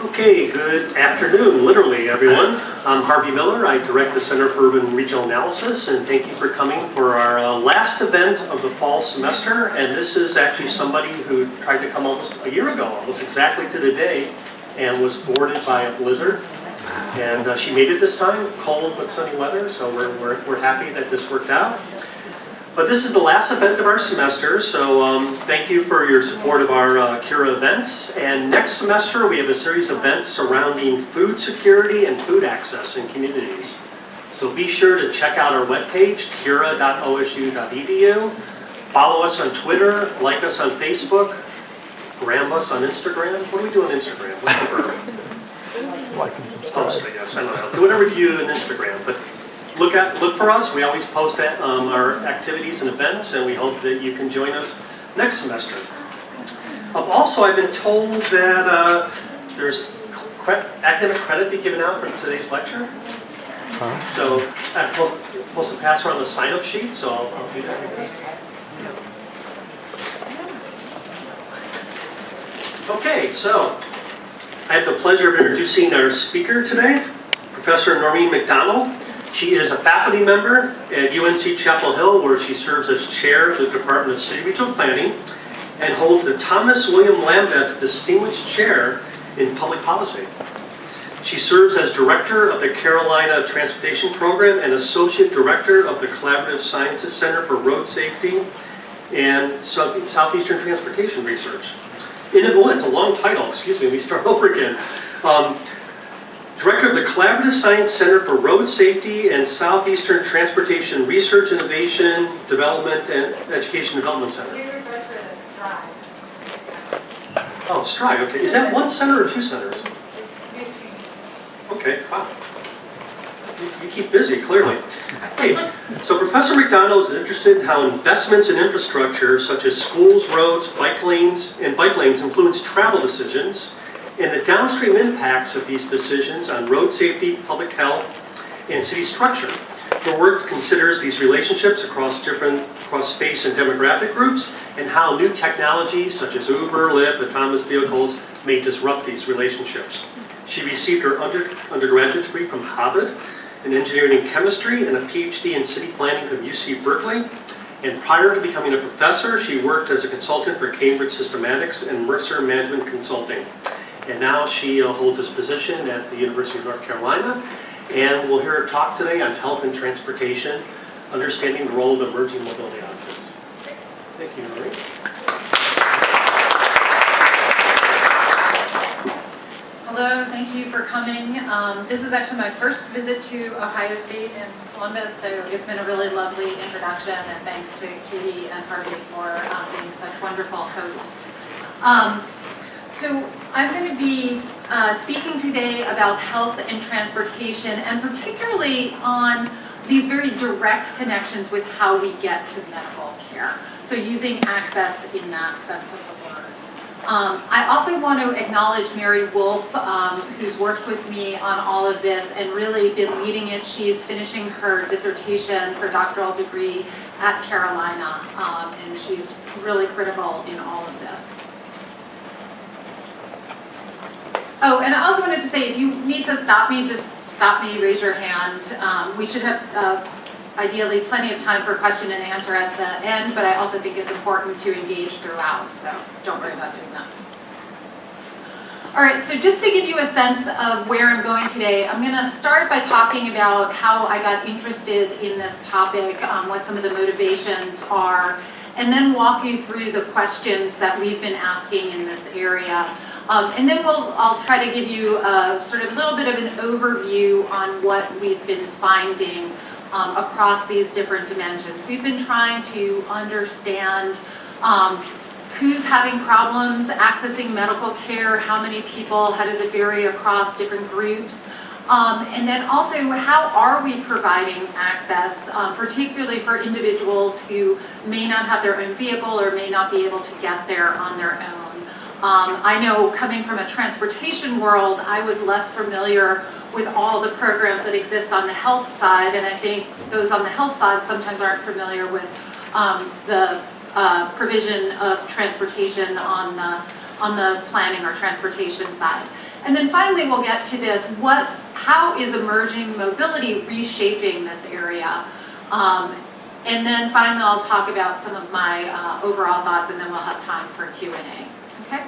Okay, good afternoon, literally, everyone. I'm Harvey Miller. I direct the Center for Urban and Regional Analysis, and thank you for coming for our last event of the fall semester. And this is actually somebody who tried to come almost a year ago, almost exactly to the day, and was thwarted by a blizzard. And she made it this time, cold but sunny weather, so we're happy that this worked out. But this is the last event of our semester, so thank you for your support of our CURA events. And next semester, we have a series of events surrounding food security and food access in communities. So be sure to check out our webpage, cura.osu.edu. Follow us on Twitter, like us on Facebook, gram us on Instagram. What do we do on Instagram? What's the verb? Like and subscribe. Post, I guess. I don't know. Do whatever you do on Instagram. But look for us. We always post our activities and events, and we hope that you can join us next semester. Also, I've been told that there's academic credit be given out for today's lecture. So I'm supposed to pass around the sign-up sheet, so I'll do that. Okay, so I have the pleasure of introducing our speaker today, Professor Noreen McDonald. She is a faculty member at UNC Chapel Hill, where she serves as chair of the Department of City Regional Planning and holds the Thomas William Lambeth Distinguished Chair in Public Policy. She serves as director of the Carolina Transportation Program and associate director of the Collaborative Sciences Center for Road Safety and Southeastern Transportation Research. It's a long title, excuse me, let me start over again. Director of the Collaborative Science Center for Road Safety and Southeastern Transportation Research, Innovation, Development, and Education Development Center. We refer to it as STRIDE. Oh, STRIDE, okay. Is that one center or two centers? Okay, wow. You keep busy, clearly. Okay, so Professor McDonald is interested in how investments in infrastructure, such as schools, roads, bike lanes influence travel decisions, and the downstream impacts of these decisions on road safety, public health, and city structure. Her work considers these relationships across space and demographic groups, and how new technologies such as Uber, Lyft, autonomous vehicles may disrupt these relationships. She received her undergraduate degree from Harvard in engineering and chemistry and a PhD in city planning from UC Berkeley. And prior to becoming a professor, she worked as a consultant for Cambridge Systematics and Mercer Management Consulting. And now she holds this position at the University of North Carolina. And we'll hear her talk today on health and transportation, understanding the role of emerging mobility options. Thank you, Noreen. Hello, thank you for coming. This is actually my first visit to Ohio State in Columbus, so it's been a really lovely introduction, and thanks to Katie and Harvey for being such wonderful hosts. So I'm going to be speaking today about health and transportation, and particularly on these very direct connections with how we get to medical care. So using access in that sense of the word. I also want to acknowledge Mary Wolf, who's worked with me on all of this and really been leading it. She's finishing her dissertation, her doctoral degree at Carolina, and she's really critical in all of this. Oh, and I also wanted to say, if you need to stop me, just stop me, raise your hand. We should have, ideally, plenty of time for question and answer at the end, but I also think it's important to engage throughout, so don't worry about doing that. All right, so just to give you a sense of where I'm going today, I'm going to start by talking about how I got interested in this topic, what some of the motivations are, and then walk you through the questions that we've been asking in this area. And then I'll try to give you a sort of little bit of an overview on what we've been finding across these different dimensions. We've been trying to understand who's having problems accessing medical care, how many people, how does it vary across different groups, and then also how are we providing access, particularly for individuals who may not have their own vehicle or may not be able to get there on their own. I know, coming from a transportation world, I was less familiar with all the programs that exist on the health side, and I think those on the health side sometimes aren't familiar with the provision of transportation on the planning or transportation side. And then finally, we'll get to this, how is emerging mobility reshaping this area? And then finally, I'll talk about some of my overall thoughts, and then we'll have time for Q&A, okay?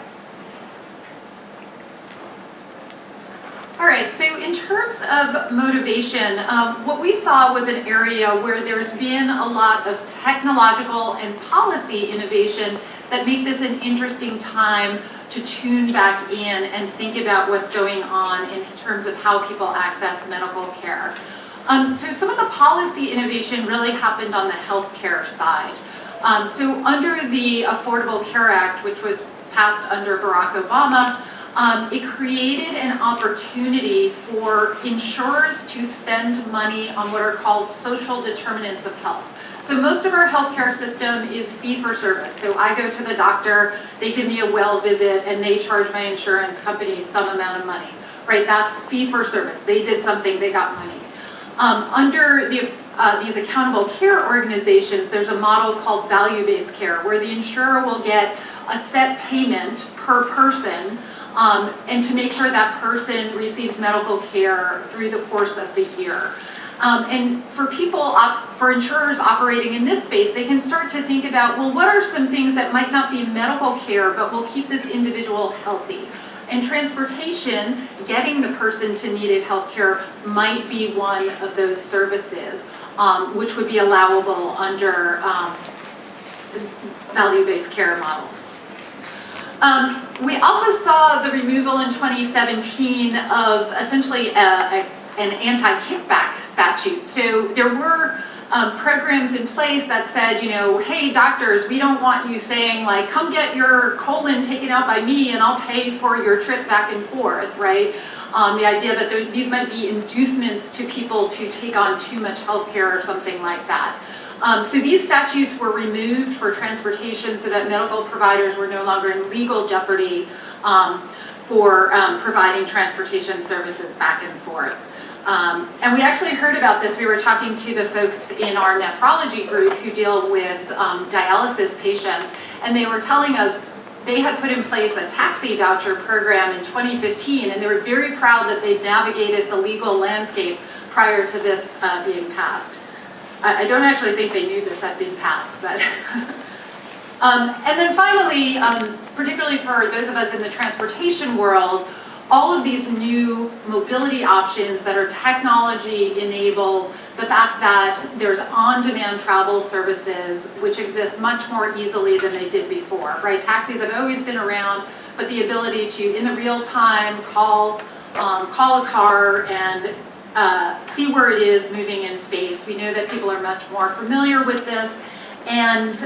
All right, so in terms of motivation, what we saw was an area where there's been a lot of technological and policy innovation that make this an interesting time to tune back in and think about what's going on in terms of how people access medical care. So some of the policy innovation really happened on the healthcare side. So under the Affordable Care Act, which was passed under Barack Obama, it created an opportunity for insurers to spend money on what are called social determinants of health. So most of our healthcare system is fee-for-service. So I go to the doctor, they give me a well visit, and they charge my insurance company some amount of money, right? That's fee-for-service. They did something, they got money. Under these accountable care organizations, there's a model called value-based care, where the insurer will get a set payment per person, and to make sure that person receives medical care through the course of the year. And for for insurers operating in this space, they can start to think about, well, what are some things that might not be medical care, but will keep this individual healthy? And transportation, getting the person to needed health care, might be one of those services, which would be allowable under value-based care models. We also saw the removal in 2017 of essentially an anti-kickback statute. So there were programs in place that said, you know, hey doctors, we don't want you saying like, come get your colon taken out by me and I'll pay for your trip back and forth, right? The idea that these might be inducements to people to take on too much health care or something like that. So these statutes were removed for transportation so that medical providers were no longer in legal jeopardy for providing transportation services back and forth. And we actually heard about this. We were talking to the folks in our nephrology group who deal with dialysis patients, and they were telling us they had put in place a taxi voucher program in 2015, and they were very proud that they'd navigated the legal landscape prior to this being passed. I don't actually think they knew this had been passed, but. And then finally, particularly for those of us in the transportation world, all of these new mobility options that are technology enabled, the fact that there's on-demand travel services which exist much more easily than they did before, right? Taxis have always been around, but the ability to, in the real time, call a car and see where it is moving in space. We know that people are much more familiar with this, and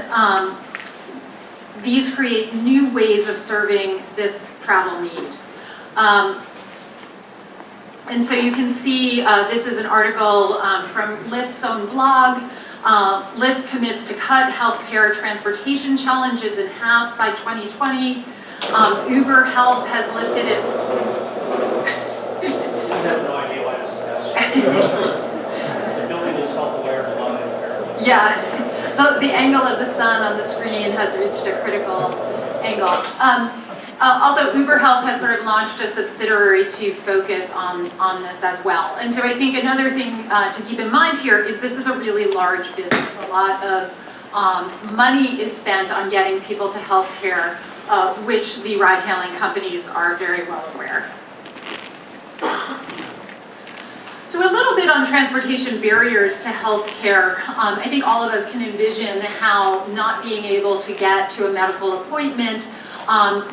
these create new ways of serving this travel need. And so you can see this is an article from Lyft's own blog. Lyft commits to cut healthcare transportation challenges in half by 2020. Uber Health has lifted it. I have no idea why this is happening. The building is self-aware and non-aware. Yeah, the angle of the sun on the screen has reached a critical angle. Also, Uber Health has sort of launched a subsidiary to focus on this as well. And so I think another thing to keep in mind here is this is a really large business. A lot of money is spent on getting people to health care, which the ride-hailing companies are very well aware. So a little bit on transportation barriers to health care. I think all of us can envision how not being able to get to a medical appointment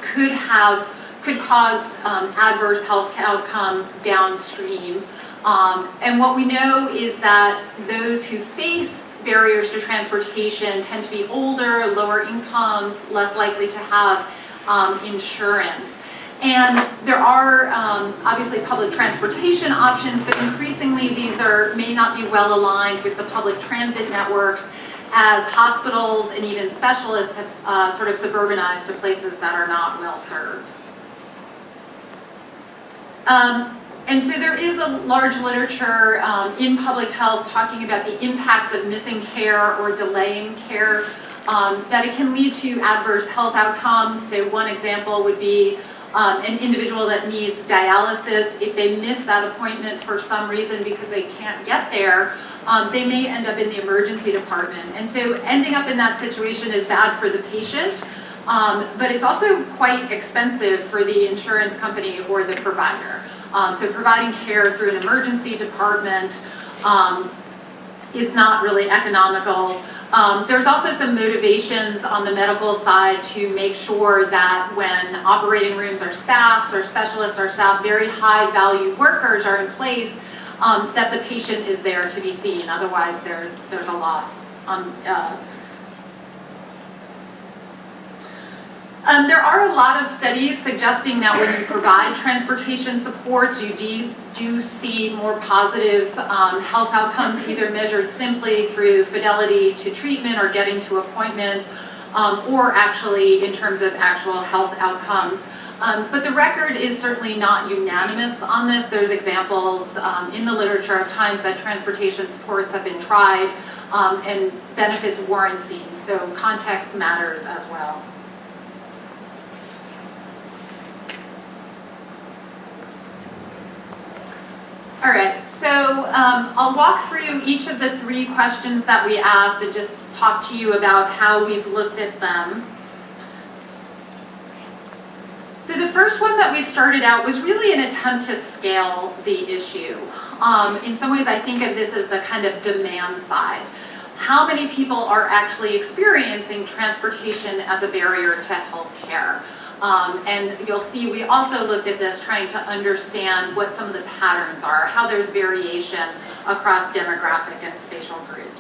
could cause adverse health outcomes downstream. And what we know is that those who face barriers to transportation tend to be older, lower incomes, less likely to have insurance. And there are obviously public transportation options, but increasingly these may not be well aligned with the public transit networks, as hospitals and even specialists have sort of suburbanized to places that are not well served. And so there is a large literature in public health talking about the impacts of missing care or delaying care, that it can lead to adverse health outcomes. So one example would be an individual that needs dialysis, if they miss that appointment for some reason because they can't get there, they may end up in the emergency department. And so ending up in that situation is bad for the patient, but it's also quite expensive for the insurance company or the provider. So providing care through an emergency department is not really economical. There's also some motivations on the medical side to make sure that when operating rooms are staffed or specialists are staffed, very high value workers are in place, that the patient is there to be seen. Otherwise, there's a loss. There are a lot of studies suggesting that when you provide transportation supports, you do see more positive health outcomes, either measured simply through fidelity to treatment or getting to appointments, or actually in terms of actual health outcomes. But the record is certainly not unanimous on this. There's examples in the literature of times that transportation supports have been tried and benefits weren't seen. So context matters as well. All right, so I'll walk through each of the 3 questions that we asked and just talk to you about how we've looked at them. So the first one that we started out was really an attempt to scale the issue. In some ways, I think of this as the kind of demand side. How many people are actually experiencing transportation as a barrier to health care? And you'll see we also looked at this trying to understand what some of the patterns are, how there's variation across demographic and spatial groups.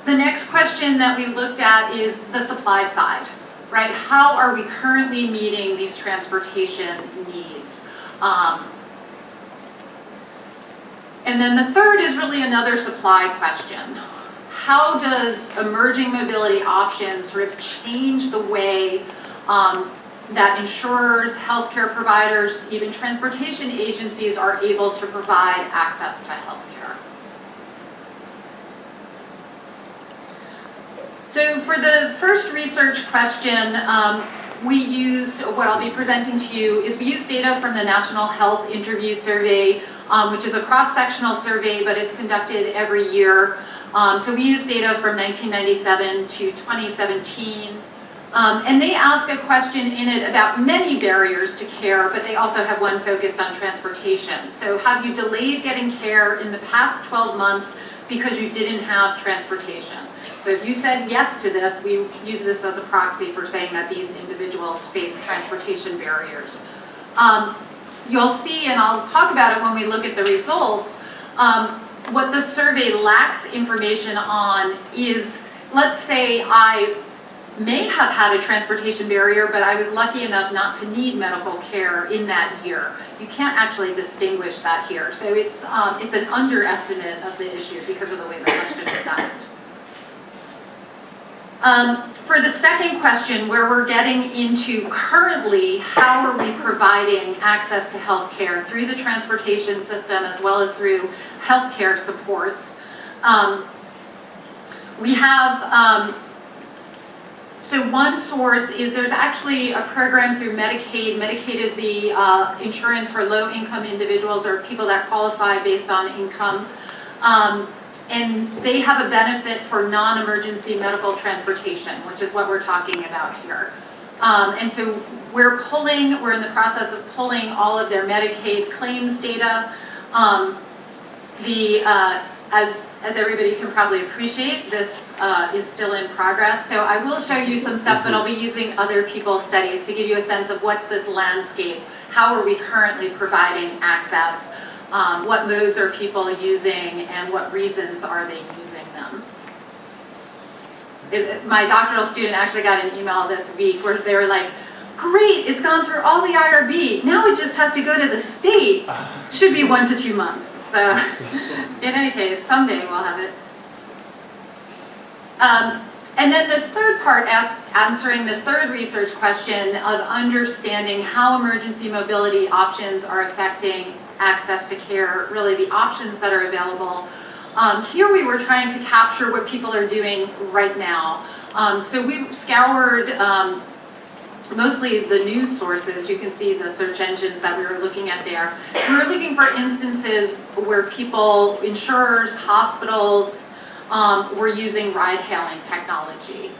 The next question that we looked at is the supply side, right? How are we currently meeting these transportation needs? And then the third is really another supply question. How does emerging mobility options sort of change the way that insurers, healthcare providers, even transportation agencies are able to provide access to healthcare? So for the first research question, we used, what I'll be presenting to you, is we used data from the National Health Interview Survey, which is a cross-sectional survey, but it's conducted every year. So we used data from 1997 to 2017, and they ask a question in it about many barriers to care, but they also have one focused on transportation. So have you delayed getting care in the past 12 months because you didn't have transportation? So if you said yes to this, we use this as a proxy for saying that these individuals face transportation barriers. You'll see, and I'll talk about it when we look at the results, what the survey lacks information on is, let's say I may have had a transportation barrier, but I was lucky enough not to need medical care in that year. You can't actually distinguish that here. So it's an underestimate of the issue because of the way the question was asked. For the second question, where we're getting into currently, how are we providing access to health care through the transportation system as well as through healthcare supports? We have, so one source is there's actually a program through Medicaid. Medicaid is the insurance for low-income individuals or people that qualify based on income. And they have a benefit for non-emergency medical transportation, which is what we're talking about here. And so we're in the process of pulling all of their Medicaid claims data. As everybody can probably appreciate, this is still in progress. So I will show you some stuff, but I'll be using other people's studies to give you a sense of what's this landscape, how are we currently providing access, what modes are people using, and what reasons are they using them. My doctoral student actually got an email this week where they were like, great, it's gone through all the IRB, now it just has to go to the state. Should be 1 to 2 months. So in any case, someday we'll have it. And then this third part, answering this third research question of understanding how emergency mobility options are affecting access to care, really the options that are available. Here we were trying to capture what people are doing right now. So we scoured mostly the news sources. You can see the search engines that we were looking at there. We were looking for instances where people, insurers, hospitals, were using ride-hailing technology.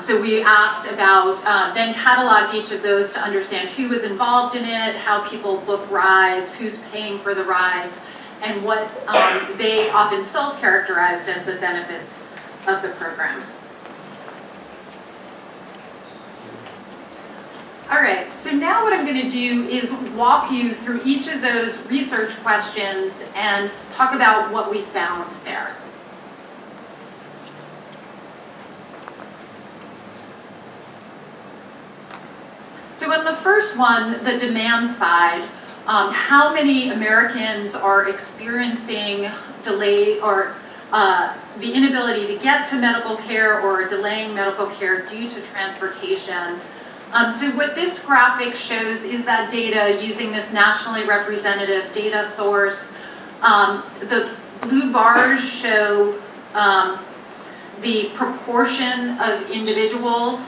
So we asked about, then cataloged each of those to understand who was involved in it, how people book rides, who's paying for the rides, and what they often self-characterized as the benefits of the programs. All right, so now what I'm going to do is walk you through each of those research questions and talk about what we found there. So on the first one, the demand side, how many Americans are experiencing delay or the inability to get to medical care or delaying medical care due to transportation? So what this graphic shows is that data using this nationally representative data source. The blue bars show the proportion of individuals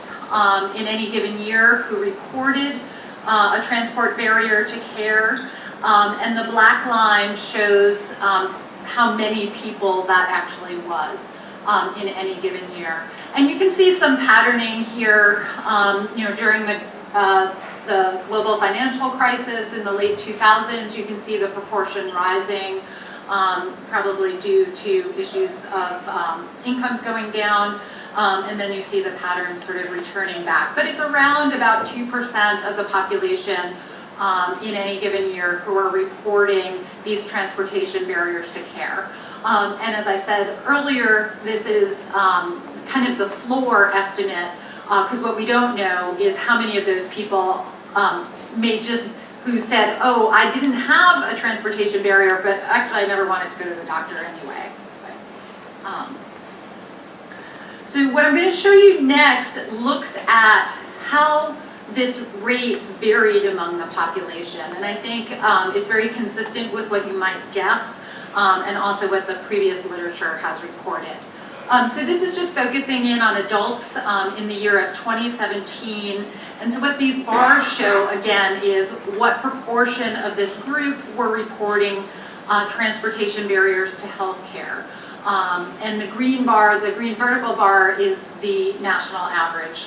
in any given year who reported a transport barrier to care, and the black line shows how many people that actually was in any given year. And you can see some patterning here, during the global financial crisis in the late 2000s. You can see the proportion rising, probably due to issues of incomes going down. And then you see the pattern sort of returning back. But it's around about 2% of the population in any given year who are reporting these transportation barriers to care. And as I said earlier, this is kind of the floor estimate, because what we don't know is how many of those people who said, oh, I didn't have a transportation barrier, but actually I never wanted to go to the doctor anyway. So what I'm going to show you next looks at how this rate varied among the population. And I think it's very consistent with what you might guess, and also what the previous literature has reported. So this is just focusing in on adults in the year of 2017. And so what these bars show, again, is what proportion of this group were reporting transportation barriers to health care. And the green bar, the green vertical bar, is the national average.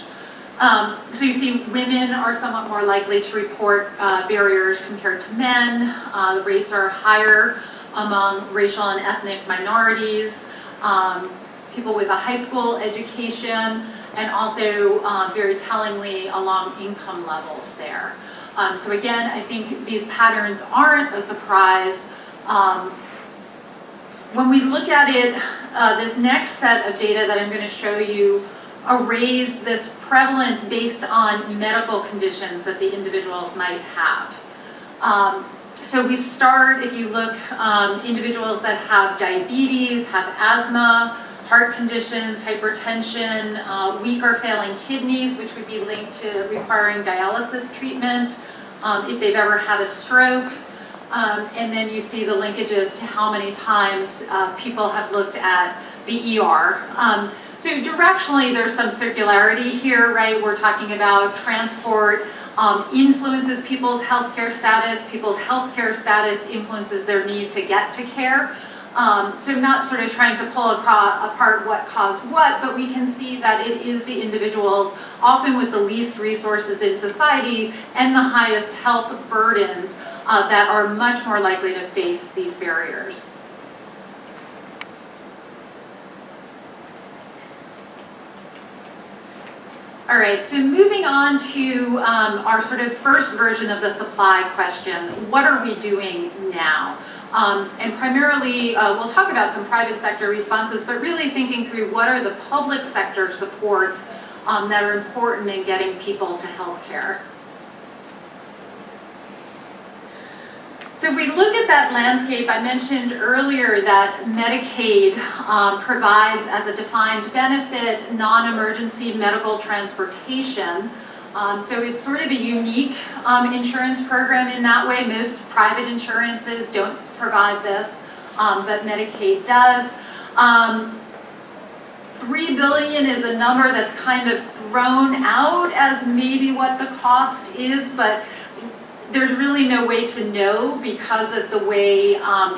So you see women are somewhat more likely to report barriers compared to men. The rates are higher among racial and ethnic minorities, people with a high school education, and also very tellingly along income levels there. So again, I think these patterns aren't a surprise. When we look at it, this next set of data that I'm going to show you arrays this prevalence based on medical conditions that the individuals might have. So we start, if you look, individuals that have diabetes, have asthma, heart conditions, hypertension, weak or failing kidneys, which would be linked to requiring dialysis treatment, if they've ever had a stroke. And then you see the linkages to how many times people have looked at the ER. So directionally, there's some circularity here, right? We're talking about transport influences people's healthcare status influences their need to get to care. So I'm not sort of trying to pull apart what caused what, but we can see that it is the individuals, often with the least resources in society and the highest health burdens, that are much more likely to face these barriers. All right, so moving on to our sort of first version of the supply question, what are we doing now? And primarily, we'll talk about some private sector responses, but really thinking through what are the public sector supports that are important in getting people to health care. So if we look at that landscape, I mentioned earlier that Medicaid provides as a defined benefit non-emergency medical transportation. So it's sort of a unique insurance program in that way. Most private insurances don't provide this, but Medicaid does. $3 billion is a number that's kind of thrown out as maybe what the cost is, but there's really no way to know because of the way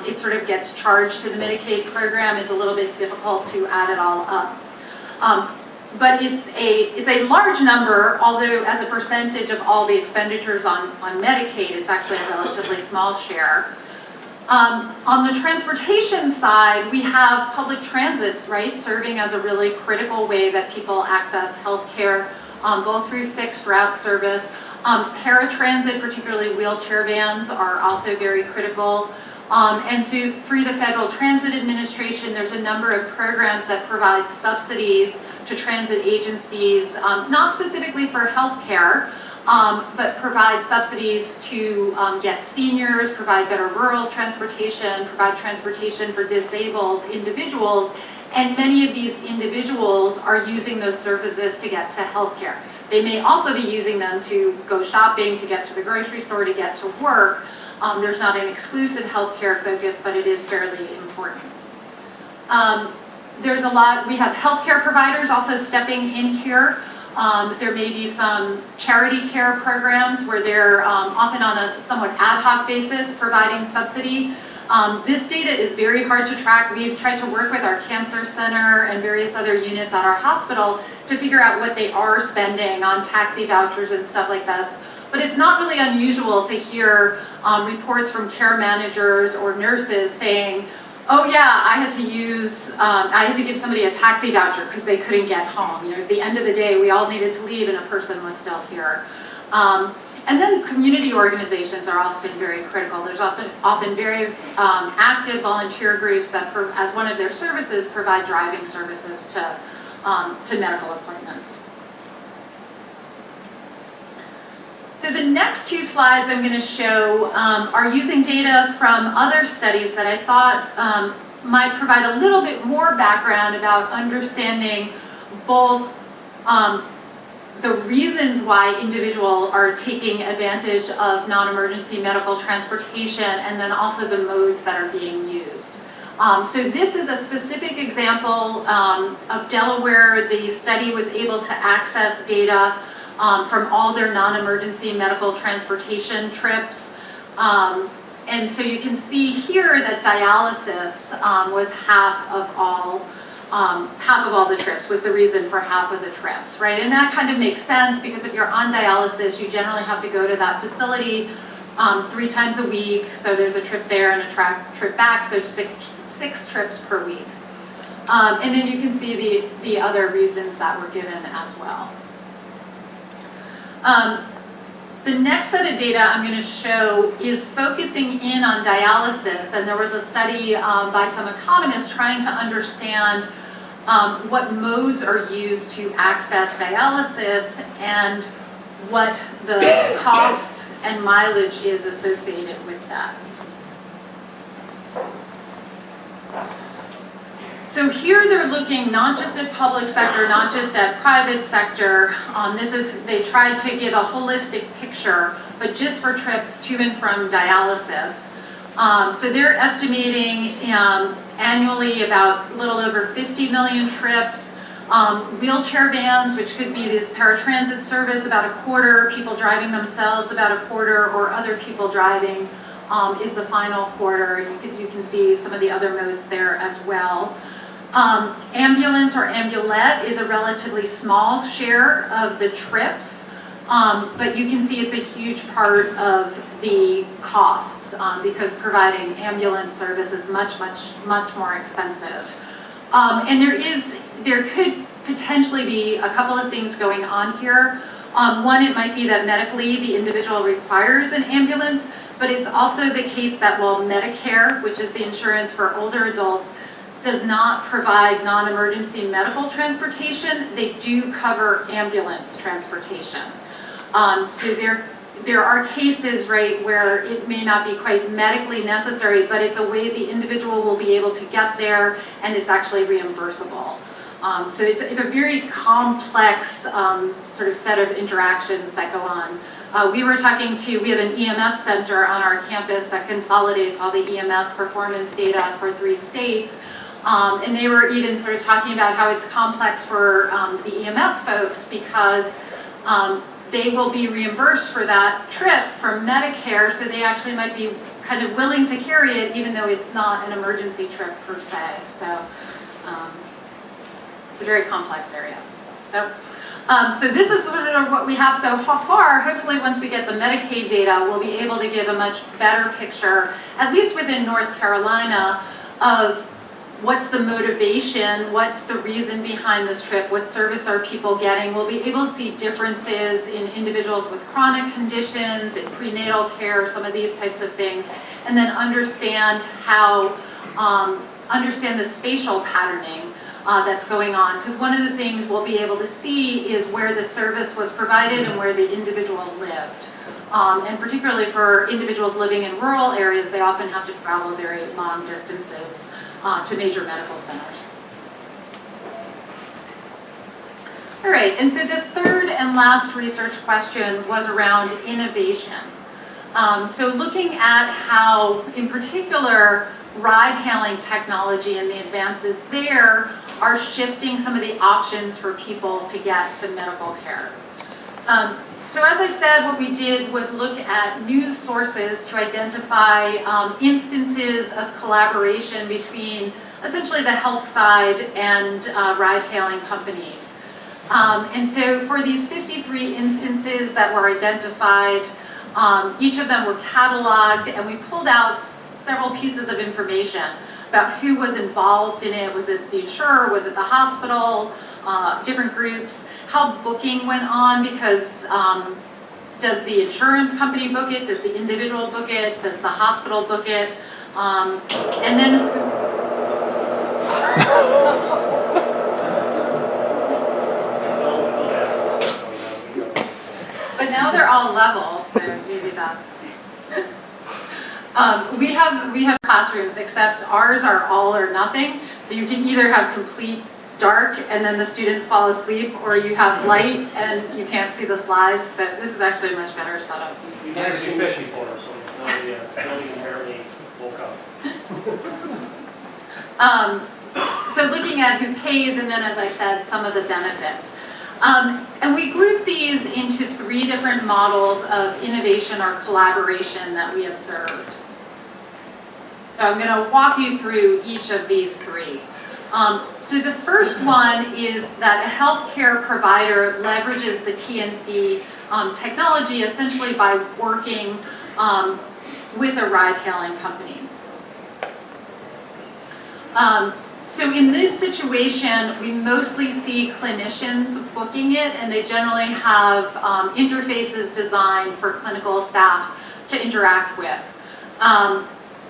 it sort of gets charged to the Medicaid program. It's a little bit difficult to add it all up. But it's a large number, although as a percentage of all the expenditures on Medicaid, it's actually a relatively small share. On the transportation side, we have public transits, right, serving as a really critical way that people access healthcare, both through fixed route service. Paratransit, particularly wheelchair vans, are also very critical. And so through the Federal Transit Administration, there's a number of programs that provide subsidies to transit agencies, not specifically for healthcare, but provide subsidies to get seniors, provide better rural transportation, provide transportation for disabled individuals, and many of these individuals are using those services to get to healthcare. They may also be using them to go shopping, to get to the grocery store, to get to work. There's not an exclusive healthcare focus, but it is fairly important. We have healthcare providers also stepping in here. There may be some charity care programs where they're often on a somewhat ad hoc basis providing subsidy. This data is very hard to track. We've tried to work with our cancer center and various other units at our hospital to figure out what they are spending on taxi vouchers and stuff like this. But it's not really unusual to hear reports from care managers or nurses saying, oh yeah, I had to give somebody a taxi voucher because they couldn't get home. You know, at the end of the day, we all needed to leave and a person was still here. And then community organizations are often very critical. There's also often very active volunteer groups that, as one of their services, provide driving services to medical appointments. So the next two slides I'm going to show are using data from other studies that I thought might provide a little bit more background about understanding both the reasons why individuals are taking advantage of non-emergency medical transportation and then also the modes that are being used. So this is a specific example of Delaware. The study was able to access data from all their non-emergency medical transportation trips. And so you can see here that dialysis was half of all the trips, was the reason for half of the trips, right? And that kind of makes sense because if you're on dialysis, you generally have to go to that facility 3 times a week. So there's a trip there and a trip back, so 6 trips per week. And then you can see the other reasons that were given as well. The next set of data I'm going to show is focusing in on dialysis, and there was a study by some economists trying to understand what modes are used to access dialysis and what the cost and mileage is associated with that. So here they're looking not just at public sector, not just at private sector. They tried to give a holistic picture, but just for trips to and from dialysis. So they're estimating annually about a little over 50 million trips. Wheelchair vans, which could be this paratransit service, about a quarter. People driving themselves, about a quarter, or other people driving is the final quarter. You can see some of the other modes there as well. Ambulance or ambulette is a relatively small share of the trips, but you can see it's a huge part of the costs because providing ambulance service is much more expensive. And there could potentially be a couple of things going on here. One, it might be that medically the individual requires an ambulance, but it's also the case that while Medicare, which is the insurance for older adults, does not provide non-emergency medical transportation, they do cover ambulance transportation. So there are cases, right, where it may not be quite medically necessary, but it's a way the individual will be able to get there, and it's actually reimbursable. So it's a very complex sort of set of interactions that go on. We have an EMS center on our campus that consolidates all the EMS performance data for 3 states. And they were even sort of talking about how it's complex for the EMS folks because they will be reimbursed for that trip from Medicare, so they actually might be kind of willing to carry it even though it's not an emergency trip per se. So it's a very complex area. So this is sort of what we have so far. Hopefully once we get the Medicaid data, we'll be able to give a much better picture, at least within North Carolina, of what's the motivation, what's the reason behind this trip, what service are people getting. We'll be able to see differences in individuals with chronic conditions, in prenatal care, some of these types of things, and then understand how, understand the spatial patterning that's going on. Because one of the things we'll be able to see is where the service was provided and where the individual lived. And particularly for individuals living in rural areas, they often have to travel very long distances to major medical centers. All right, and so the third and last research question was around innovation. So looking at how, in particular, ride-hailing technology and the advances there are shifting some of the options for people to get to medical care. So as I said, what we did was look at news sources to identify instances of collaboration between essentially the health side and ride-hailing companies. And so for these 53 instances that were identified, each of them were cataloged, and we pulled out several pieces of information about who was involved in it. Was it the insurer? Was it the hospital? Different groups. How booking went on, because does the insurance company book it? Does the individual book it? Does the hospital book it? And then but now they're all level, so maybe that's. We have classrooms, except ours are all or nothing. So you can either have complete dark and then the students fall asleep, or you have light and you can't see the slides. So this is actually a much better setup. We've never seen this before, so nobody apparently woke up. So looking at who pays, and then, as I said, some of the benefits. And we group these into 3 different models of innovation or collaboration that we observed. So I'm going to walk you through each of these 3. So the first one is that a healthcare provider leverages the TNC technology essentially by working with a ride-hailing company. So in this situation, we mostly see clinicians booking it, and they generally have interfaces designed for clinical staff to interact with.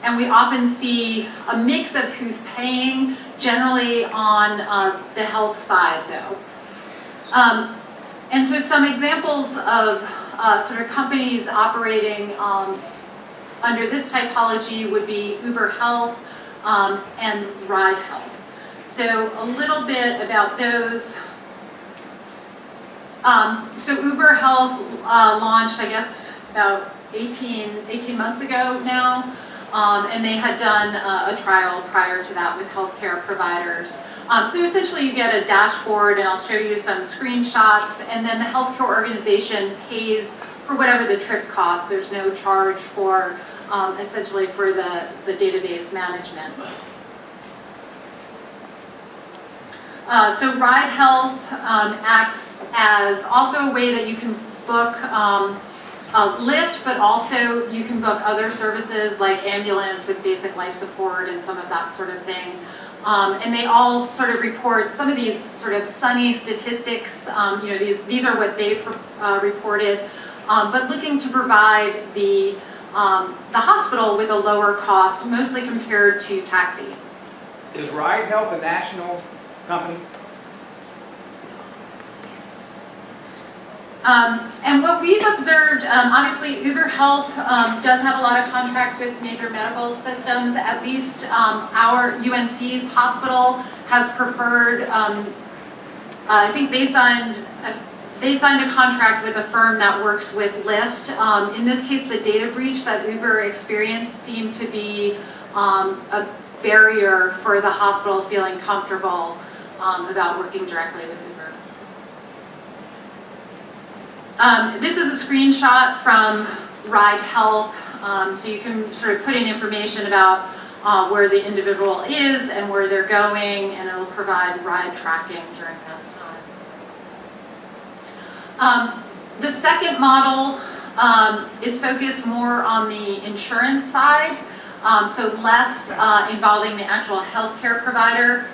And we often see a mix of who's paying, generally on the health side, though. And so some examples of sort of companies operating under this typology would be Uber Health and Ride Health. So a little bit about those. So Uber Health launched, I guess, about 18 months ago now. And they had done a trial prior to that with healthcare providers. So essentially you get a dashboard, and I'll show you some screenshots, and then the healthcare organization pays for whatever the trip costs. There's no charge for, essentially for the database management. So Ride Health acts as also a way that you can book Lyft, but also you can book other services like ambulance with basic life support and some of that sort of thing. And they all sort of report some of these sort of sunny statistics. You know, these are what they've reported, but looking to provide the hospital with a lower cost, mostly compared to taxi. Is Ride Health a national company? And what we've observed, obviously Uber Health does have a lot of contracts with major medical systems. At least our UNC's hospital has preferred, I think they signed a contract with a firm that works with Lyft. In this case, the data breach that Uber experienced seemed to be barrier for the hospital feeling comfortable about working directly with Uber. This is a screenshot from Ride Health, so you can sort of put in information about where the individual is and where they're going, and it'll provide ride tracking during that time. The second model is focused more on the insurance side, so less involving the actual healthcare provider.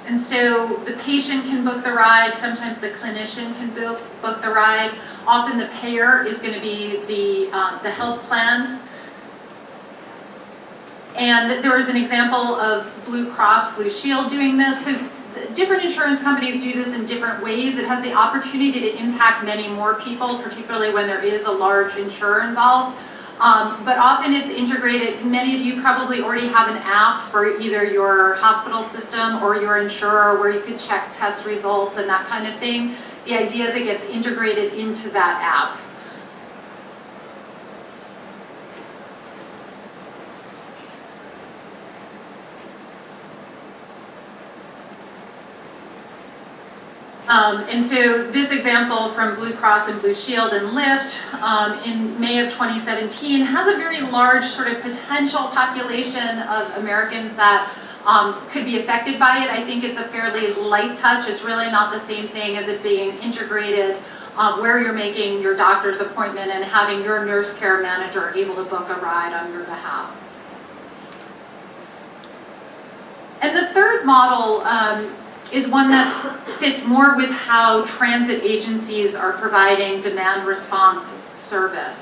And so the patient can book the ride, sometimes the clinician can book the ride. Often the payer is going to be the health plan. And there was an example of Blue Cross Blue Shield doing this. So different insurance companies do this in different ways. It has the opportunity to impact many more people, particularly when there is a large insurer involved. But often it's integrated. Many of you probably already have an app for either your hospital system or your insurer where you could check test results and that kind of thing. The idea is it gets integrated into that app. And so this example from Blue Cross and Blue Shield and Lyft in May of 2017 has a very large sort of potential population of Americans that could be affected by it. I think it's a fairly light touch. It's really not the same thing as it being integrated where you're making your doctor's appointment and having your nurse care manager able to book a ride on your behalf. And the third model is one that fits more with how transit agencies are providing demand response service.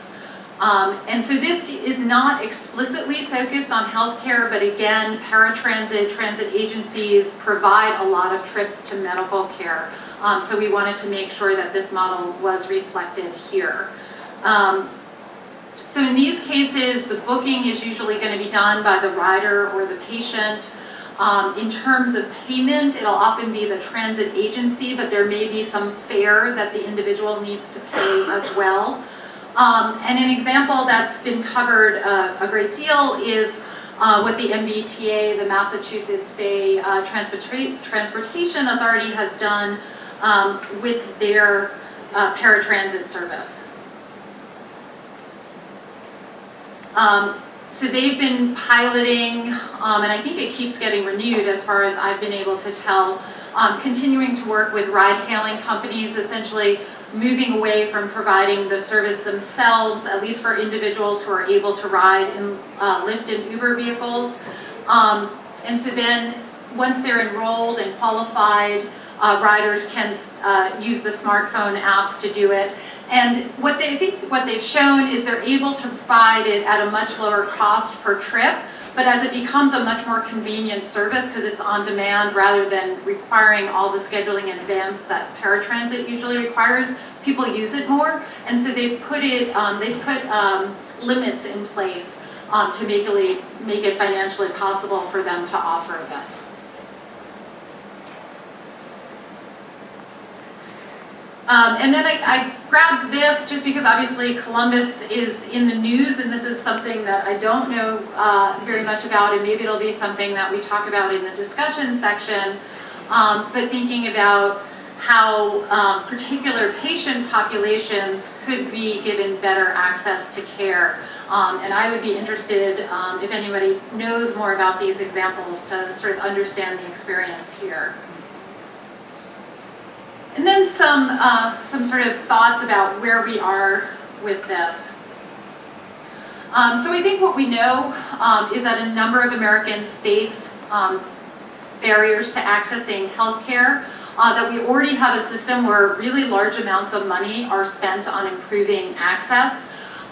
And so this is not explicitly focused on healthcare, but again, paratransit, transit agencies provide a lot of trips to medical care. So we wanted to make sure that this model was reflected here. So in these cases, the booking is usually going to be done by the rider or the patient. In terms of payment, it'll often be the transit agency, but there may be some fare that the individual needs to pay as well. And an example that's been covered a great deal is what the MBTA, the Massachusetts Bay Transportation Authority, has done with their paratransit service. So they've been piloting, and I think it keeps getting renewed as far as I've been able to tell, continuing to work with ride-hailing companies, essentially moving away from providing the service themselves, at least for individuals who are able to ride in Lyft and Uber vehicles. And so then, once they're enrolled and qualified, riders can use the smartphone apps to do it. And what they've shown is they're able to provide it at a much lower cost per trip, but as it becomes a much more convenient service because it's on demand rather than requiring all the scheduling in advance that paratransit usually requires, people use it more. And so they've put limits in place to make it financially possible for them to offer this. And then I grabbed this just because obviously Columbus is in the news, and this is something that I don't know very much about, and maybe it'll be something that we talk about in the discussion section, but thinking about how particular patient populations could be given better access to care. And I would be interested if anybody knows more about these examples to sort of understand the experience here. And then some sort of thoughts about where we are with this. So I think what we know is that a number of Americans face barriers to accessing healthcare, that we already have a system where really large amounts of money are spent on improving access.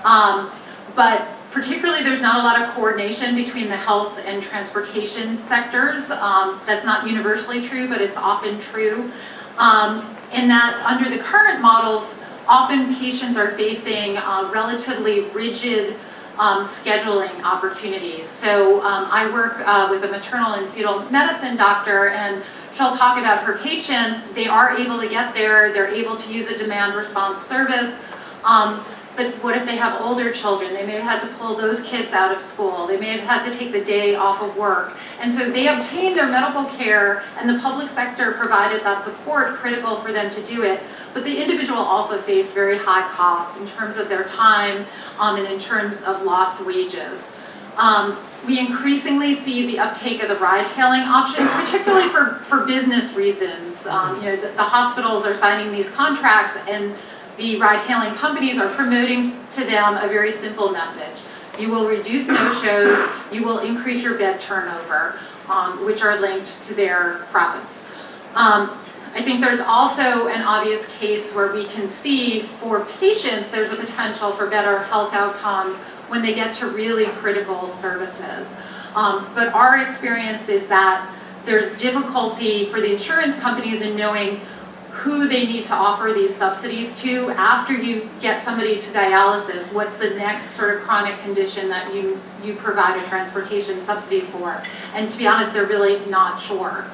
But particularly there's not a lot of coordination between the health and transportation sectors. That's not universally true, but it's often true. In that under the current models, often patients are facing relatively rigid scheduling opportunities. So I work with a maternal and fetal medicine doctor, and she'll talk about her patients. They are able to get there. They're able to use a demand response service. But what if they have older children? They may have had to pull those kids out of school. They may have had to take the day off of work. And so they obtained their medical care, and the public sector provided that support critical for them to do it. But the individual also faced very high costs in terms of their time and in terms of lost wages. We increasingly see the uptake of the ride-hailing options, particularly for business reasons. The hospitals are signing these contracts, and the ride-hailing companies are promoting to them a very simple message. You will reduce no-shows, you will increase your bed turnover, which are linked to their profits. I think there's also an obvious case where we can see for patients there's a potential for better health outcomes when they get to really critical services. But our experience is that there's difficulty for the insurance companies in knowing who they need to offer these subsidies to. After you get somebody to dialysis, what's the next sort of chronic condition that you provide a transportation subsidy for? And to be honest, they're really not sure.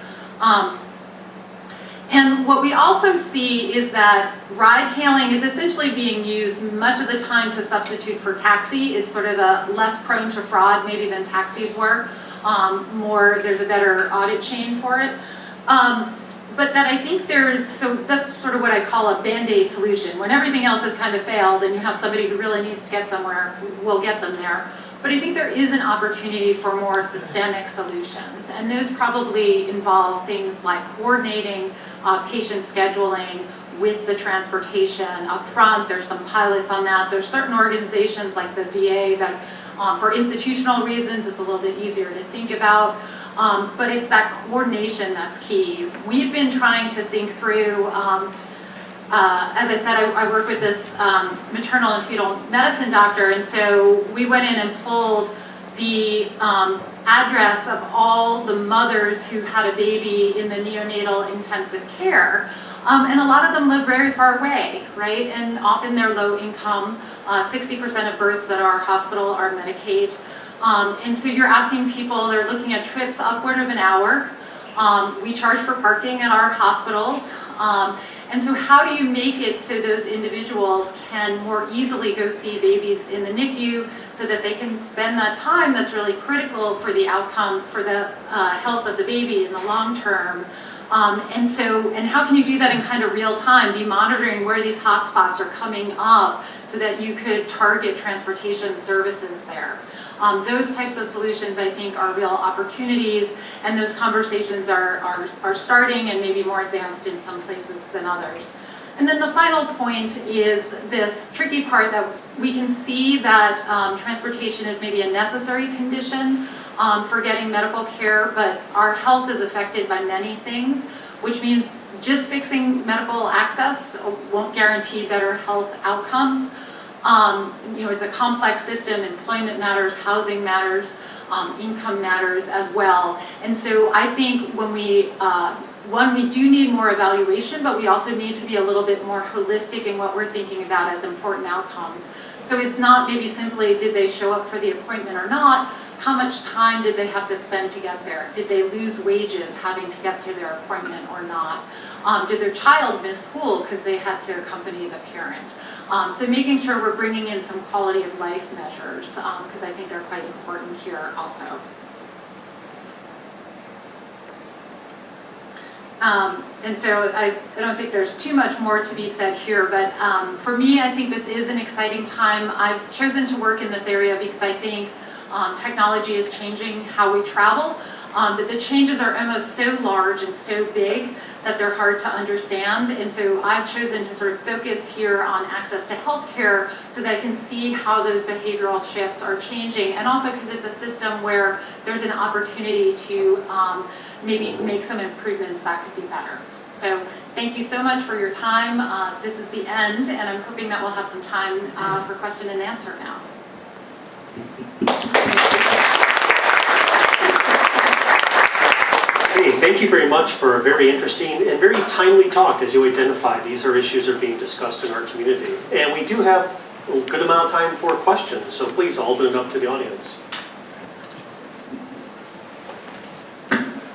And what we also see is that ride-hailing is essentially being used much of the time to substitute for taxi. It's sort of less prone to fraud maybe than taxis were. There's a better audit chain for it. But that I think so that's sort of what I call a Band-Aid solution. When everything else has kind of failed and you have somebody who really needs to get somewhere, we'll get them there. But I think there is an opportunity for more systemic solutions. And those probably involve things like coordinating patient scheduling with the transportation up front. There's some pilots on that. There's certain organizations like the VA that for institutional reasons, it's a little bit easier to think about. But it's that coordination that's key. We've been trying to think through, as I said, I work with this maternal and fetal medicine doctor, and so we went in and pulled the address of all the mothers who had a baby in the neonatal intensive care. And a lot of them live very far away, right? And often they're low income. 60% of births at our hospital are Medicaid. And so you're asking people, they're looking at trips upward of an hour. We charge for parking at our hospitals. And so how do you make it so those individuals can more easily go see babies in the NICU so that they can spend that time that's really critical for the outcome, for the health of the baby in the long term? And how can you do that in kind of real time, be monitoring where these hotspots are coming up so that you could target transportation services there? Those types of solutions, I think, are real opportunities, and those conversations are starting and maybe more advanced in some places than others. And then the final point is this tricky part that we can see that transportation is maybe a necessary condition for getting medical care, but our health is affected by many things, which means just fixing medical access won't guarantee better health outcomes. It's a complex system. Employment matters, housing matters, income matters as well. And so I think when we do need more evaluation, but we also need to be a little bit more holistic in what we're thinking about as important outcomes. So it's not maybe simply did they show up for the appointment or not, how much time did they have to spend to get there? Did they lose wages having to get to their appointment or not? Did their child miss school because they had to accompany the parent? So making sure we're bringing in some quality of life measures, because I think they're quite important here also. And so I don't think there's too much more to be said here, but for me, I think this is an exciting time. I've chosen to work in this area because I think technology is changing how we travel, but the changes are almost so large and so big that they're hard to understand. And so I've chosen to sort of focus here on access to healthcare so that I can see how those behavioral shifts are changing, and also because it's a system where there's an opportunity to maybe make some improvements that could be better. So thank you so much for your time. This is the end, and I'm hoping that we'll have some time for question and answer now. Hey, thank you very much for a very interesting and very timely talk. As you identify, these issues are being discussed in our community. And we do have a good amount of time for questions, so please I'll open it up to the audience.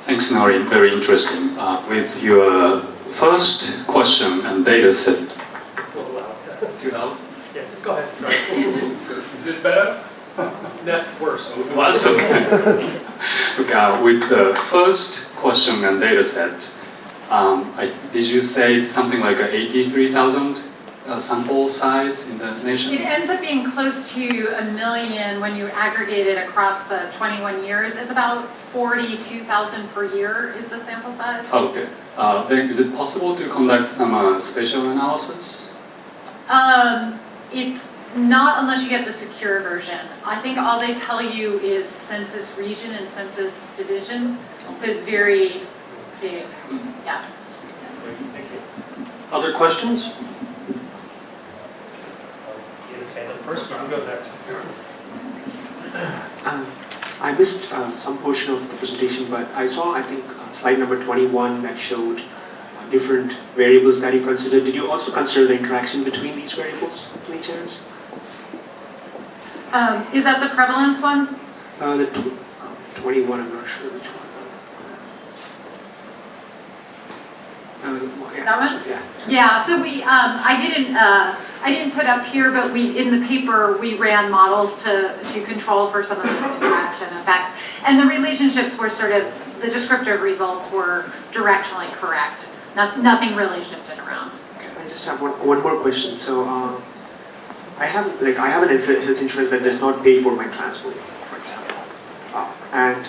Thanks, Noreen. Very interesting. With your first question and data set. It's a little loud. Too loud? Yeah. Go ahead, sorry. Is this better? That's worse. So, okay, with the first question and data set, did you say it's something like 83,000 sample size in the nation? It ends up being close to 1 million when you aggregate it across the 21 years. It's about 42,000 per year is the sample size. Okay. Then is it possible to conduct some spatial analysis? It's not unless you get the secure version. I think all they tell you is census region and census division. So it's very big. Yeah. Thank you. Other questions? The first one, go next. I missed some portion of the presentation, but I saw, I think, slide number 21 that showed different variables that you considered. Did you also consider the interaction between these variables, any chance? Is that the prevalence one? The 21, I'm not sure which one. Yeah, That one? Yeah. Yeah, so we, I didn't put up here, but in the paper, we ran models to control for some of those interaction effects. And the relationships were sort of, the descriptive results were directionally correct. Nothing really shifted around. I just have one more question. So I have an health insurance that does not pay for my transport, for example. And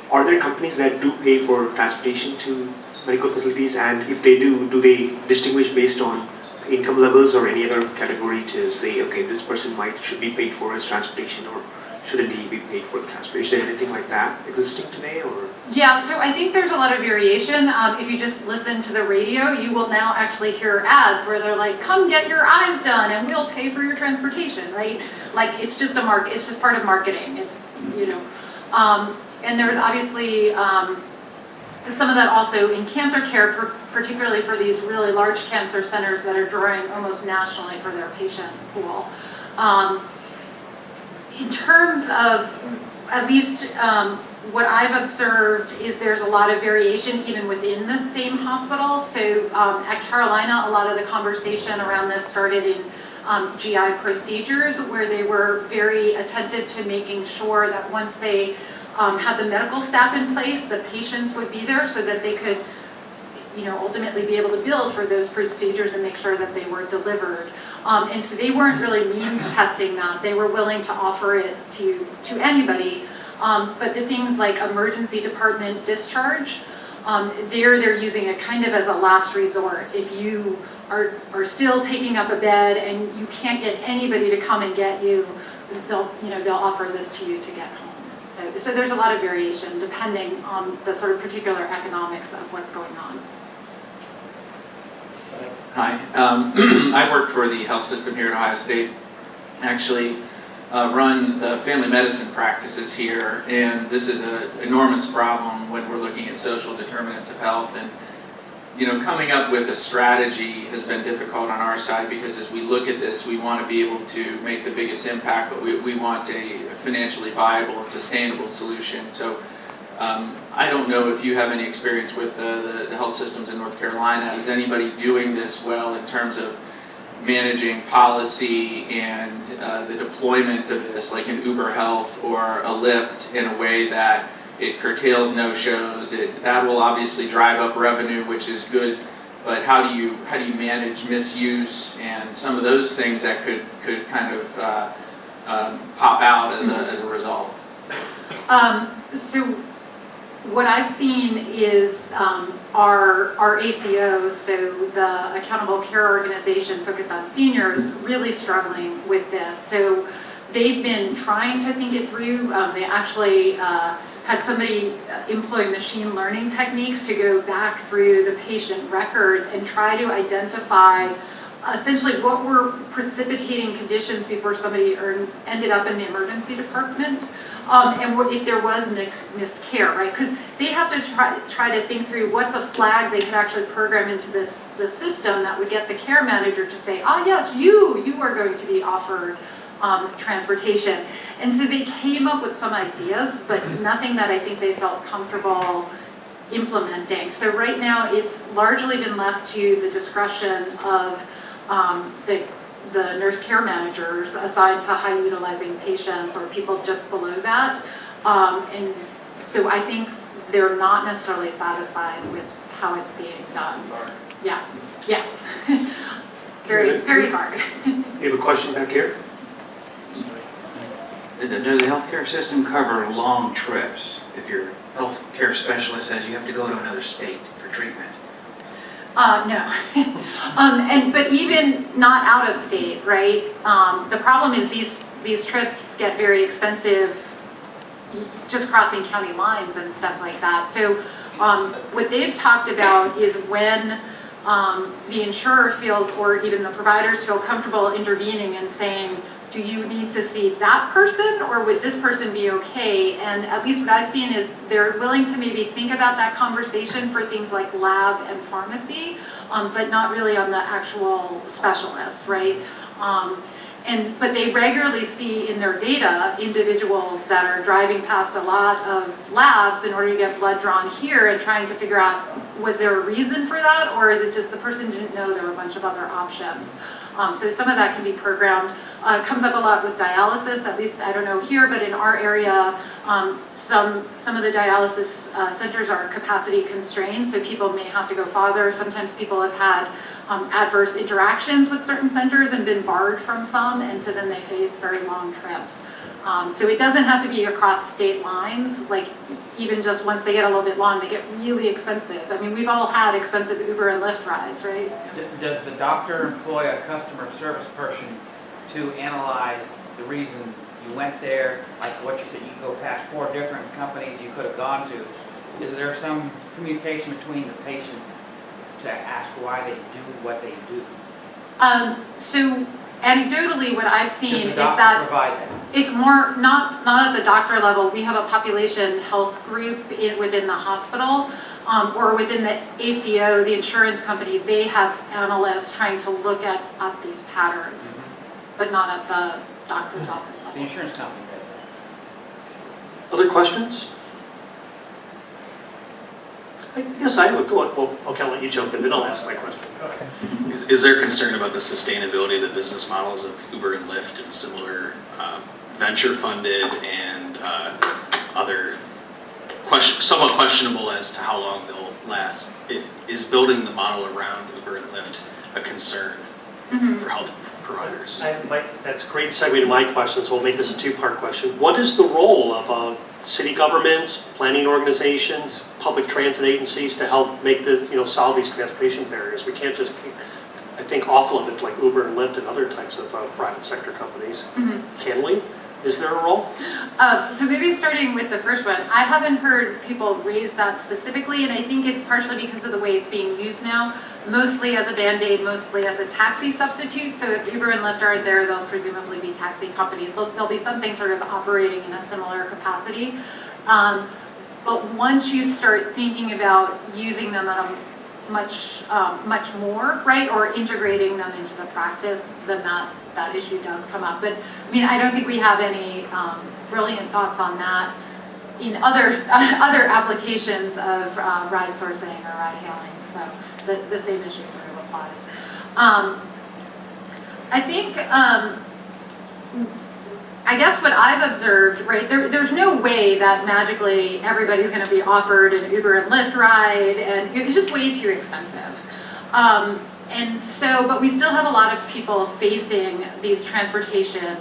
are there companies that do pay for transportation to medical facilities? And if they do they distinguish based on income levels or any other category to say, okay, this person should be paid for his transportation, or shouldn't he be paid for the transportation? Anything like that existing today, or? Yeah, so I think there's a lot of variation. If you just listen to the radio, you will now actually hear ads where they're like, come get your eyes done and we'll pay for your transportation, right? Like, it's just it's just part of marketing. It's, you know, and there's obviously some of that also in cancer care, particularly for these really large cancer centers that are drawing almost nationally for their patient pool. In terms of, at least what I've observed is there's a lot of variation even within the same hospital. So at Carolina, a lot of the conversation around this started in GI procedures, where they were very attentive to making sure that once they had the medical staff in place, the patients would be there so that they could, you know, ultimately be able to bill for those procedures and make sure that they were delivered. And so they weren't really means testing that. They were willing to offer it to anybody. But the things like emergency department discharge, they're using it kind of as a last resort. If you are still taking up a bed and you can't get anybody to come and get you, they'll offer this to you to get home. So there's a lot of variation depending on the sort of particular economics of what's going on. Hi, I work for the health system here at Ohio State. Actually, run the family medicine practices here, and this is an enormous problem when we're looking at social determinants of health. And you know, coming up with a strategy has been difficult on our side, because as we look at this, we want to be able to make the biggest impact, but we want a financially viable and sustainable solution. So I don't know if you have any experience with the health systems in North Carolina. Is anybody doing this well in terms of managing policy and the deployment of this, like an Uber Health or a Lyft, in a way that it curtails no-shows? That will obviously drive up revenue, which is good, but how do you manage misuse and some of those things that could kind of pop out as a result? So what I've seen is our ACO, so the Accountable Care Organization focused on seniors, really struggling with this. So they've been trying to think it through. They actually had somebody employ machine learning techniques to go back through the patient records and try to identify essentially what were precipitating conditions before somebody ended up in the emergency department, and if there was missed care, right? Because they have to try to think through what's a flag they could actually program into the system that would get the care manager to say, oh yes, you are going to be offered transportation. And so they came up with some ideas, but nothing that I think they felt comfortable implementing. So right now it's largely been left to the discretion of the the nurse care managers assigned to high utilizing patients or people just below that. And so I think they're not necessarily satisfied with how it's being done. Yeah, yeah. Very, very hard. You have a question back here? Does the healthcare system cover long trips? If your healthcare specialist says you have to go to another state for treatment? No. But even not out of state, right? The problem is these trips get very expensive just crossing county lines and stuff like that. So what they've talked about is when the insurer feels, or even the providers feel comfortable intervening and saying, do you need to see that person or would this person be okay? And at least what I've seen is they're willing to maybe think about that conversation for things like lab and pharmacy, but not really on the actual specialist, right? But they regularly see in their data individuals that are driving past a lot of labs in order to get blood drawn here and trying to figure out, was there a reason for that, or is it just the person didn't know there were a bunch of other options? So some of that can be programmed. It comes up a lot with dialysis, at least I don't know here, but in our area, some of the dialysis centers are capacity constrained, so people may have to go farther. Sometimes people have had adverse interactions with certain centers and been barred from some, and so then they face very long trips. So it doesn't have to be across state lines, like even just once they get a little bit long, they get really expensive. I mean, we've all had expensive Uber and Lyft rides, right? Does the doctor employ a customer service person to analyze the reason you went there? Like what you said, you can go past 4 different companies you could have gone to. Is there some communication between the patient to ask why they do what they do? So anecdotally, what I've seen Does the is doctor that provide that? it's more, not at the doctor level. We have a population health group within the hospital, or within the ACO, the insurance company. They have analysts trying to look at these patterns, but not at the doctor's office The level. insurance company does that. Other questions? Yes, I would go on. Well, okay, I'll let you jump in, then I'll ask my question. Is there concern about the sustainability of the business models of Uber and Lyft and similar venture funded and other somewhat questionable as to how long they'll last? Is building the model around Uber and Lyft a concern for health providers? That's a great segue to my question, so we'll make this a 2-part question. What is the role of city governments, planning organizations, public transit agencies to help make solve these transportation barriers? We can't just, I think, offload it like Uber and Lyft and other types of private sector companies. Can we? Is there a role? So maybe starting with the first one, I haven't heard people raise that specifically, and I think it's partially because of the way it's being used now, mostly as a Band-Aid, mostly as a taxi substitute. So if Uber and Lyft aren't there, they'll presumably be taxi companies. There'll be something sort of operating in a similar capacity. But once you start thinking about using them at a much more, right, or integrating them into the practice, then that issue does come up. But I mean, I don't think we have any brilliant thoughts on that in other applications of ride sourcing or ride hailing. So the same issue sort of applies. I think, I guess what I've observed, right, there's no way that magically everybody's going to be offered an Uber and Lyft ride, and it's just way too expensive. And so, but we still have a lot of people facing these transportation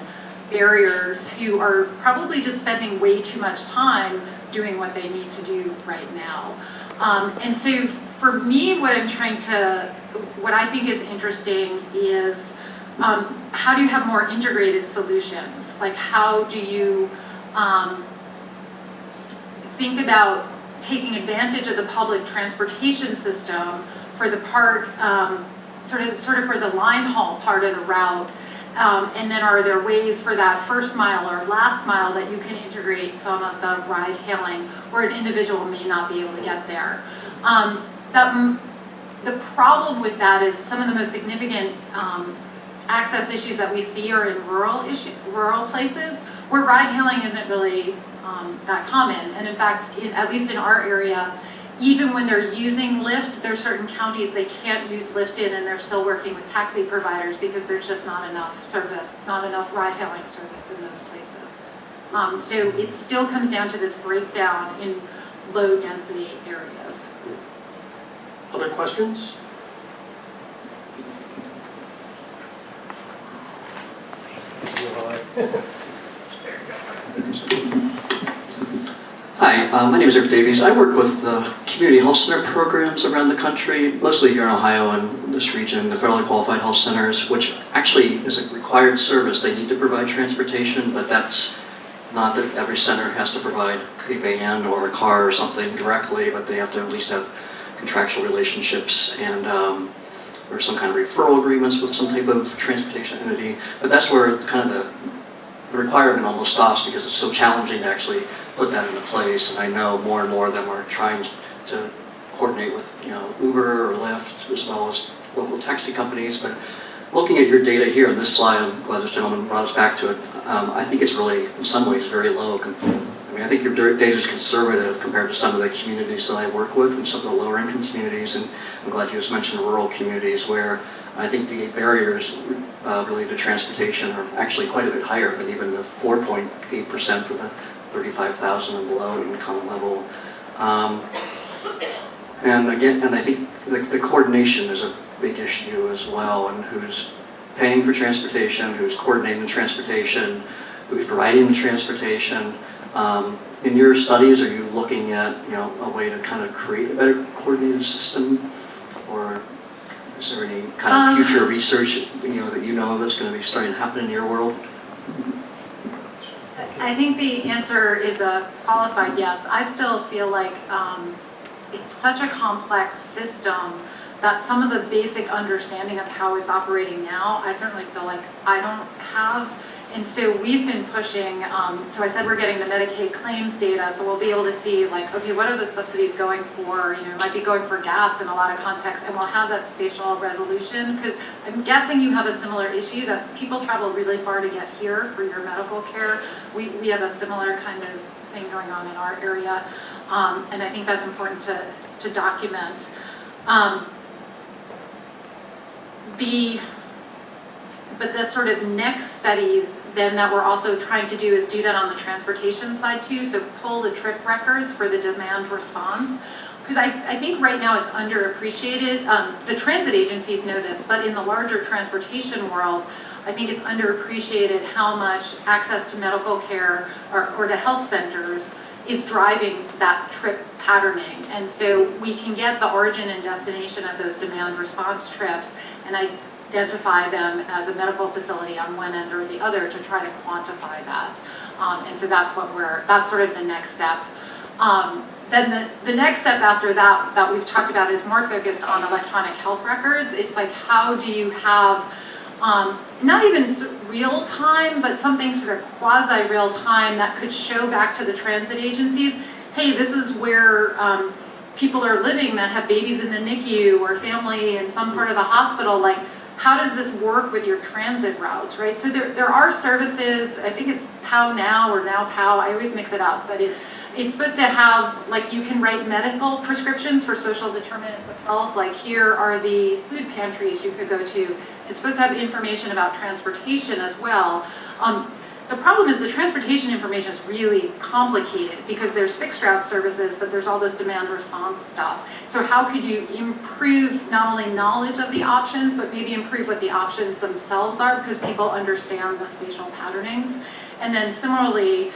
barriers who are probably just spending way too much time doing what they need to do right now. And so for me, what I think is interesting is how do you have more integrated solutions? Like how do you think about taking advantage of the public transportation system for the part, sort of for the line haul part of the route, and then are there ways for that first mile or last mile that you can integrate some of the ride hailing where an individual may not be able to get there? The problem with that is some of the most significant access issues that we see are in rural places where ride hailing isn't really that common. And in fact, at least in our area, even when they're using Lyft, there's certain counties they can't use Lyft in, and they're still working with taxi providers because there's just not enough service, not enough ride-hailing service in those places. So it still comes down to this breakdown in low-density areas. Other questions? Hi, my name is Eric Davies. I work with the community health center programs around the country, mostly here in Ohio and this region, the federally qualified health centers, which actually is a required service. They need to provide transportation, but that's not that every center has to provide a van or a car or something directly, but they have to at least have contractual relationships and or some kind of referral agreements with some type of transportation entity. But that's where kind of the requirement almost stops, because it's so challenging to actually put that into place. And I know more and more of them are trying to coordinate with, Uber or Lyft, as well as local taxi companies. But looking at your data here on this slide, I'm glad this gentleman brought us back to it. I think it's really, in some ways, very low. I think your data is conservative compared to some of the communities that I work with and some of the lower income communities. And I'm glad you just mentioned rural communities, where I think the barriers related to transportation are actually quite a bit higher than even the 4.8% for the 35,000 and below income level. And I think the coordination is a big issue as well, and who's paying for transportation, who's coordinating the transportation, who's providing the transportation. In your studies, are you looking at a way to kind of create a better coordinated system, or is there any kind of future research that you know of that's going to be starting to happen in your world? I think the answer is a qualified yes. I still feel like it's such a complex system that some of the basic understanding of how it's operating now, I certainly feel like I don't have. And so we've been pushing, so I said we're getting the Medicaid claims data, so we'll be able to see, like, okay, what are the subsidies going for? It might be going for gas in a lot of contexts, and we'll have that spatial resolution, because I'm guessing you have a similar issue that people travel really far to get here for your medical care. We have a similar kind of thing going on in our area, and I think that's important to document. But the sort of next studies then that we're also trying to do is do that on the transportation side too, so pull the trip records for the demand response. Because I think right now it's underappreciated. The transit agencies know this, but in the larger transportation world, I think it's underappreciated how much access to medical care or to health centers is driving that trip patterning. And so we can get the origin and destination of those demand response trips and identify them as a medical facility on one end or the other to try to quantify that. And so that's sort of the next step. Then the next step after that we've talked about is more focused on electronic health records. It's like, how do you have, not even real time, but something sort of quasi real time that could show back to the transit agencies, hey, this is where people are living that have babies in the NICU or family in some part of the hospital. Like, how does this work with your transit routes, right? So there are services, I think it's POW Now or Now POW, I always mix it up, but it's supposed to have, like, you can write medical prescriptions for social determinants of health, like here are the food pantries you could go to. It's supposed to have information about transportation as well. The problem is the transportation information is really complicated because there's fixed route services, but there's all this demand response stuff. So how could you improve not only knowledge of the options, but maybe improve what the options themselves are, because people understand the spatial patternings? And then similarly,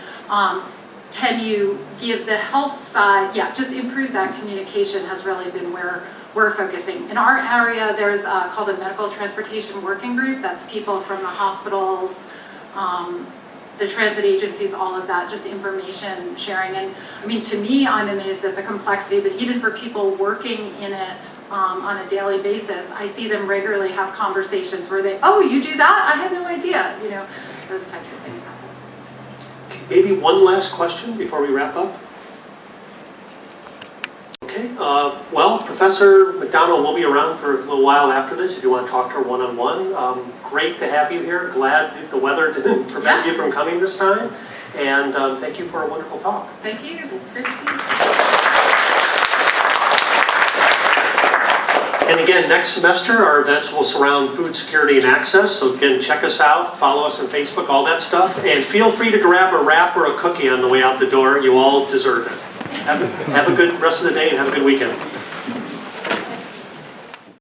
can you give the health side, just improve that communication has really been where we're focusing. In our area, there's called a medical transportation working group. That's people from the hospitals, the transit agencies, all of that, just information sharing. And I mean, to me, I'm amazed at the complexity, but even for people working in it on a daily basis, I see them regularly have conversations where they, oh, you do that? I had no idea, those types of things happen. Maybe one last question before we wrap up. Okay, well, Professor McDonald will be around for a little while after this if you want to talk to her one-on-one. Great to have you here. Glad that the weather didn't prevent you from coming this time. And thank you for a wonderful talk. Thank you. Great to see you. And again, next semester, our events will surround food security and access. So again, check us out, follow us on Facebook, all that stuff. And feel free to grab a wrap or a cookie on the way out the door. You all deserve it. Have a good rest of the day and have a good weekend.